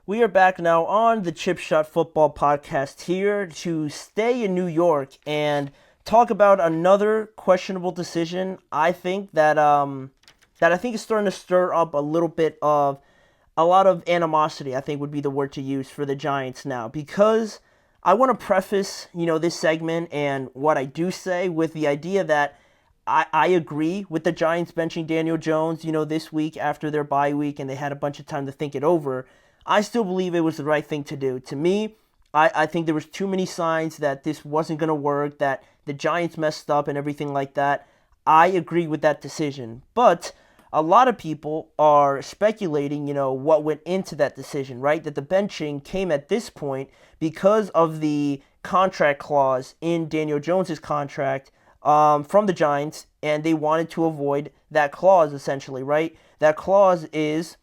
We are back now on the Chip Shot Football Podcast here to stay in New York and talk about another questionable decision. I think is starting to stir up a lot of animosity. I think would be the word to use for the Giants now, because I want to preface this segment and what I do say with the idea that I agree with the Giants benching Daniel Jones, this week after their bye week and they had a bunch of time to think it over. I still believe it was the right thing to do. To me, I think there was too many signs that this wasn't going to work, that the Giants messed up and everything like that. I agree with that decision. But a lot of people are speculating, what went into that decision, right? That the benching came at this point because of the contract clause in Daniel Jones's contract from the Giants, and they wanted to avoid that clause essentially, right? That clause is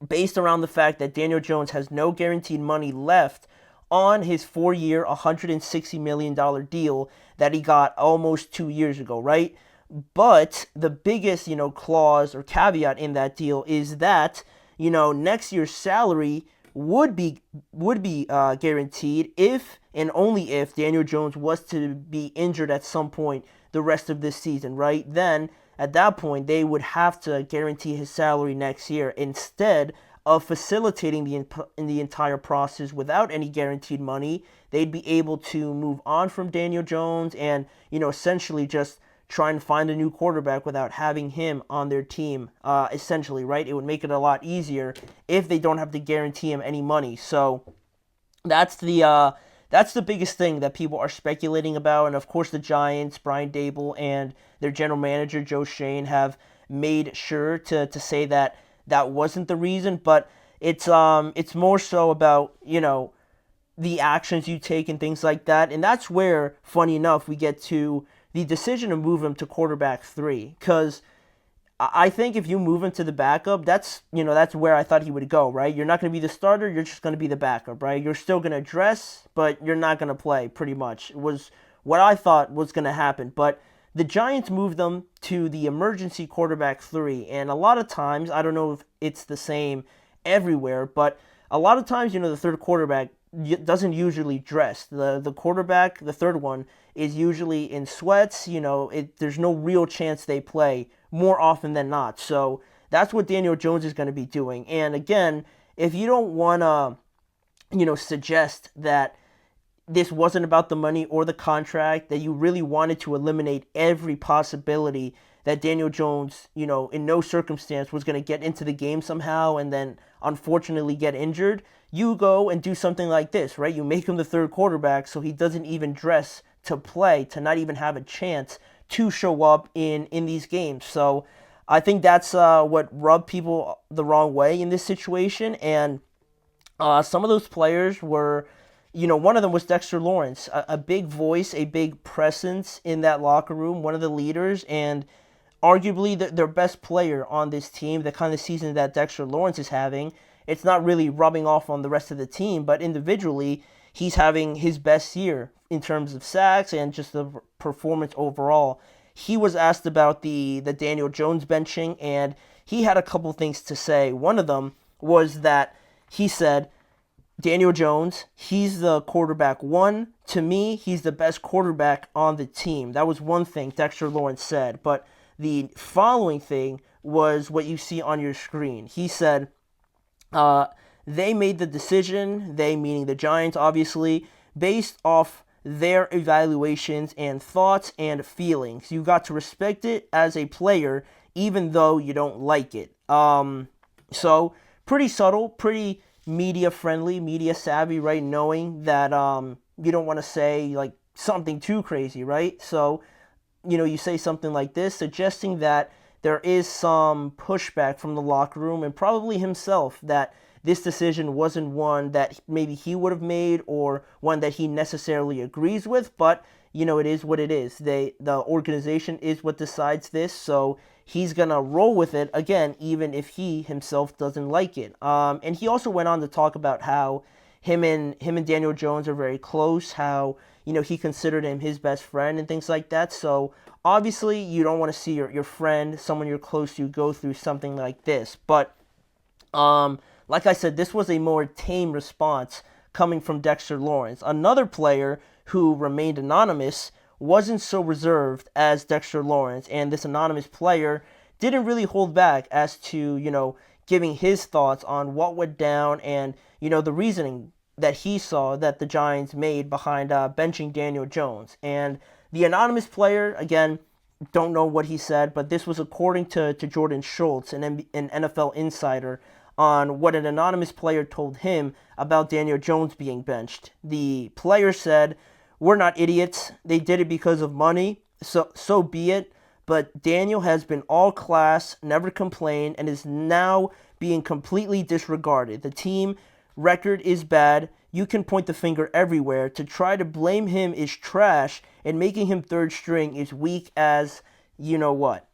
based around the fact that Daniel Jones has no guaranteed money left on his 4-year, $160 million deal that he got almost 2 years ago, right? But the biggest, clause or caveat in that deal is that, next year's salary would be guaranteed if and only if Daniel Jones was to be injured at some point the rest of this season, right? Then at that point they would have to guarantee his salary next year instead of facilitating the entire process without any guaranteed money. They'd be able to move on from Daniel Jones and essentially just try and find a new quarterback without having him on their team, essentially, right? It would make it a lot easier if they don't have to guarantee him any money. So that's the biggest thing that people are speculating about. And of course, the Giants, Brian Dable, and their general manager Joe Schoen have made sure to say that that wasn't the reason. But it's more so about the actions you take and things like that. And that's where, funny enough, we get to the decision to move him to quarterback 3, because I think if you move him to the backup, that's where I thought he would go, right? You're not going to be the starter, you're just going to be the backup, right? You're still going to dress, but you're not going to play, pretty much. It was what I thought was going to happen. But the Giants moved them to the emergency quarterback 3, and a lot of times, I don't know if it's the same everywhere, but a lot of times, the third quarterback doesn't usually dress. The quarterback, the third one, is usually in sweats. There's no real chance they play more often than not. So that's what Daniel Jones is going to be doing. And again, if you don't want to, suggest that this wasn't about the money or the contract, that you really wanted to eliminate every possibility that Daniel Jones, in no circumstance was going to get into the game somehow and then unfortunately get injured, you go and do something like this, right? You make him the third quarterback so he doesn't even dress to play, to not even have a chance to show up in these games. So I think that's what rubbed people the wrong way in this situation. And some of those players were, one of them was Dexter Lawrence, a big voice, a big presence in that locker room, one of the leaders, and arguably their best player on this team. The kind of season that Dexter Lawrence is having, it's not really rubbing off on the rest of the team, but individually, he's having his best year in terms of sacks and just the performance overall. He was asked about the Daniel Jones benching, and he had a couple things to say. One of them was that he said, Daniel Jones, he's the quarterback 1. To me, he's the best quarterback on the team. That was one thing Dexter Lawrence said. But the following thing was what you see on your screen. He said, they made the decision, they meaning the Giants, obviously, based off their evaluations and thoughts and feelings. You got to respect it as a player, even though you don't like it. So pretty subtle, pretty media friendly, media savvy, right? Knowing that you don't want to say like something too crazy, right? So you say something like this, suggesting that there is some pushback from the locker room and probably himself, that this decision wasn't one that maybe he would have made or one that he necessarily agrees with, but it is what it is. The organization is what decides this, so he's gonna roll with it again, even if he himself doesn't like it. And he also went on to talk about how him and Daniel Jones are very close, how he considered him his best friend and things like that. So obviously you don't want to see your friend, someone you're close to, go through something like this. But like I said, this was a more tame response coming from Dexter Lawrence. Another player who remained anonymous wasn't so reserved as Dexter Lawrence, and this anonymous player didn't really hold back as to, giving his thoughts on what went down and, the reasoning that he saw that the Giants made behind benching Daniel Jones. And the anonymous player, again, don't know what he said, but this was according to Jordan Schultz, an NFL insider, on what an anonymous player told him about Daniel Jones being benched. The player said, "We're not idiots. They did it because of money, so be it. But Daniel has been all class, never complained, and is now being completely disregarded. The team record is bad. You can point the finger everywhere. To try to blame him is trash, and making him third string is weak as you know what."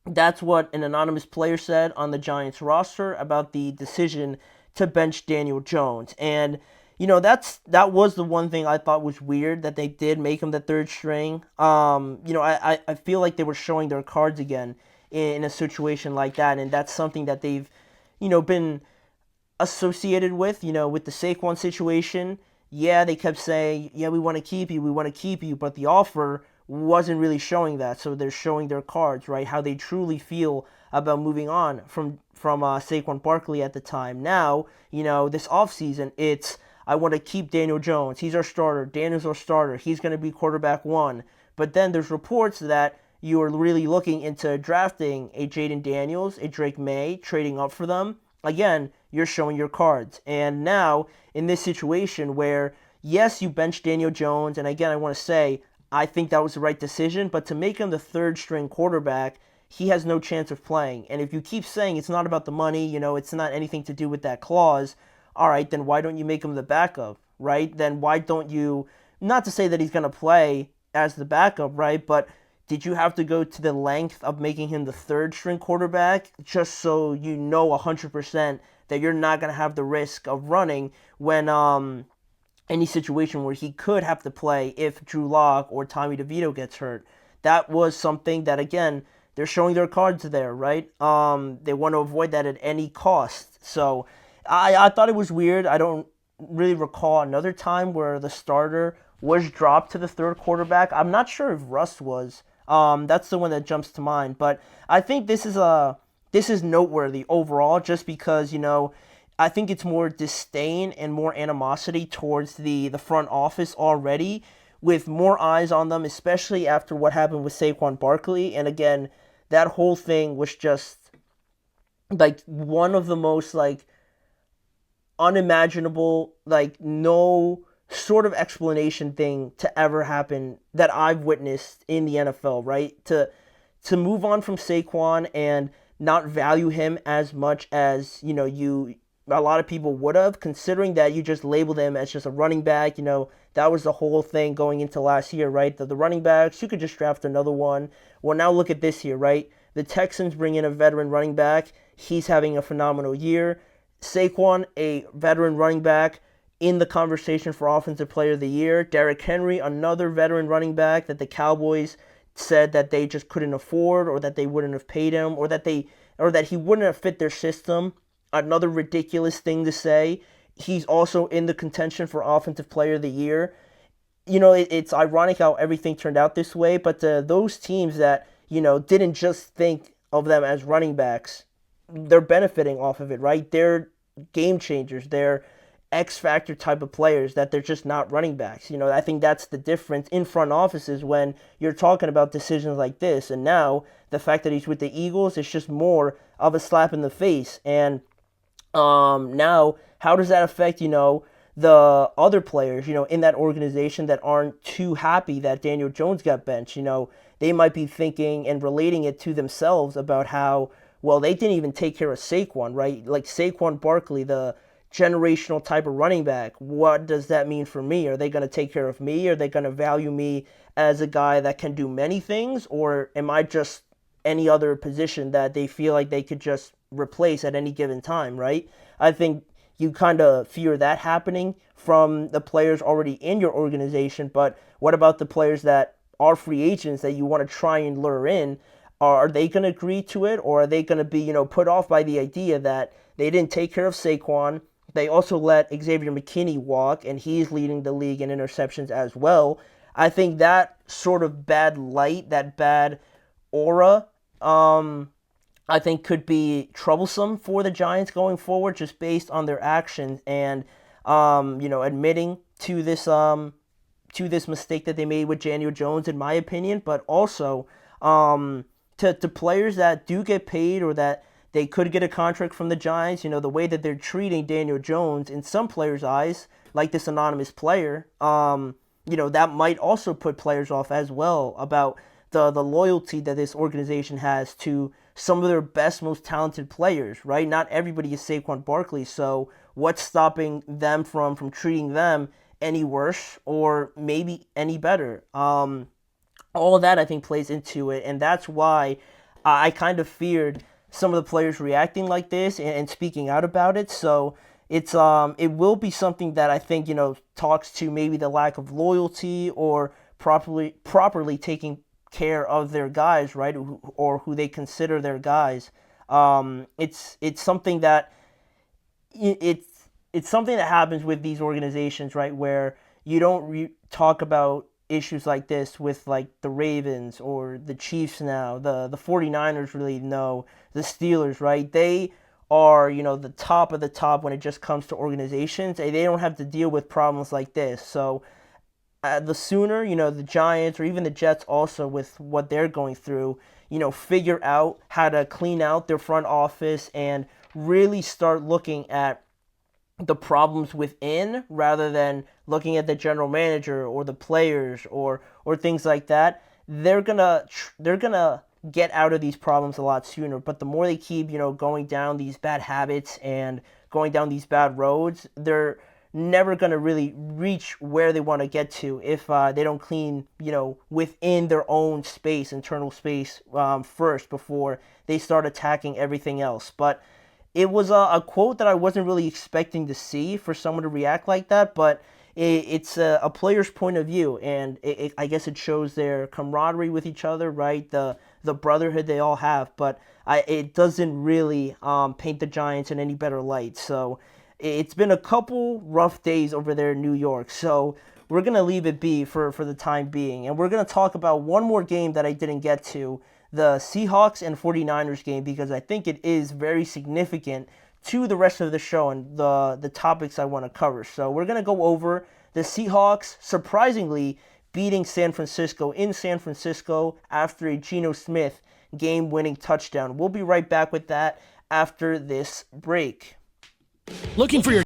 That's what an anonymous player said on the Giants roster about the decision to bench Daniel Jones. And that was the one thing I thought was weird, that they did make him the third string. I feel like they were showing their cards again in a situation like that, and that's something that they've been associated with the Saquon situation. Yeah, they kept saying, yeah, we want to keep you, but the offer wasn't really showing that. So they're showing their cards, right? How they truly feel about moving on from Saquon Barkley at the time. Now, this offseason, it's, I want to keep Daniel Jones. He's our starter. Daniel's our starter. He's going to be quarterback one. But then there's reports that you are really looking into drafting a Jaden Daniels, a Drake May, trading up for them. Again, you're showing your cards. And now, in this situation where, yes, you bench Daniel Jones, and again, I want to say, I think that was the right decision, but to make him the third string quarterback, he has no chance of playing. And if you keep saying it's not about the money, it's not anything to do with that clause, all right, then why don't you make him the backup, right? Then why don't you, not to say that he's going to play as the backup, right? But did you have to go to the length of making him the third string quarterback just so 100% that you're not going to have the risk of running when any situation where he could have to play if Drew Lock or Tommy DeVito gets hurt? That was something that, again, they're showing their cards there, right? They want to avoid that at any cost. So I thought it was weird. I don't really recall another time where the starter was dropped to the third quarterback. I'm not sure if Russ was. That's the one that jumps to mind. But I think this is noteworthy overall, just because I think it's more disdain and more animosity towards the front office already, with more eyes on them, especially after what happened with Saquon Barkley. And again, that whole thing was just like one of the most unimaginable, no sort of explanation thing to ever happen that I've witnessed in the NFL, right? To move on from Saquon and not value him as much as a lot of people would have, considering that you just labeled him as just a running back. That was the whole thing going into last year, right? The running backs, you could just draft another one. Well, now look at this here, right? The Texans bring in a veteran running back. He's having a phenomenal year. Saquon, a veteran running back, in the conversation for Offensive Player of the Year. Derrick Henry, another veteran running back that the Cowboys said that they just couldn't afford, or that they wouldn't have paid him, or that he wouldn't have fit their system. Another ridiculous thing to say. He's also in the contention for Offensive Player of the Year. It's ironic how everything turned out this way, but those teams that, didn't just think of them as running backs, they're benefiting off of it, right? They're game changers. They're X-factor type of players that they're just not running backs. I think that's the difference in front offices when you're talking about decisions like this. And now the fact that he's with the Eagles is just more of a slap in the face. And now, how does that affect, the other players, in that organization that aren't too happy that Daniel Jones got benched? They might be thinking and relating it to themselves about how, well, they didn't even take care of Saquon, right? Like Saquon Barkley, the generational type of running back. What does that mean for me? Are they going to take care of me? Are they going to value me as a guy that can do many things? Or am I just any other position that they feel like they could just replace at any given time, right? I think you kind of fear that happening from the players already in your organization, but what about the players that are free agents that you want to try and lure in? Are they going to agree to it, or are they going to be, put off by the idea that They didn't take care of Saquon. They also let Xavier McKinney walk, and he's leading the league in interceptions as well. I think that sort of bad light, that bad aura, I think could be troublesome for the Giants going forward, just based on their actions and admitting to this mistake that they made with Daniel Jones, in my opinion, but also to players that do get paid or that they could get a contract from the Giants. The way that they're treating Daniel Jones in some players' eyes, like this anonymous player, that might also put players off as well about the loyalty that this organization has to some of their best, most talented players, right? Not everybody is Saquon Barkley, so what's stopping them from treating them any worse or maybe any better? All of that, I think, plays into it, and that's why I kind of feared some of the players reacting like this and speaking out about it. So it will be something that I think talks to maybe the lack of loyalty or properly taking care of their guys, right, or who they consider their guys. It's something that it's something that happens with these organizations, right, where you don't talk about issues like this with like the Ravens or the Chiefs now, the 49ers really know, the Steelers, right? They are, the top of the top when it just comes to organizations, and they don't have to deal with problems like this. So the sooner, the Giants or even the Jets also with what they're going through, figure out how to clean out their front office and really start looking at the problems within rather than looking at the general manager or the players or things like that, they're gonna get out of these problems a lot sooner. But the more they keep going down these bad habits and going down these bad roads, they're never gonna really reach where they want to get to if they don't clean within their own space, internal space, first before they start attacking everything else. But it was a quote that I wasn't really expecting to see for someone to react like that, but it's a player's point of view, and I guess it shows their camaraderie with each other, right? The brotherhood they all have, but it doesn't really paint the Giants in any better light. So it's been a couple rough days over there in New York, so we're going to leave it be for the time being, and we're going to talk about one more game that I didn't get to, the Seahawks and 49ers game, because I think it is very significant to the rest of the show and the topics I want to cover. So we're going to go over the Seahawks surprisingly beating San Francisco in San Francisco after a Geno Smith game-winning touchdown. We'll be right back with that after this break. Looking for your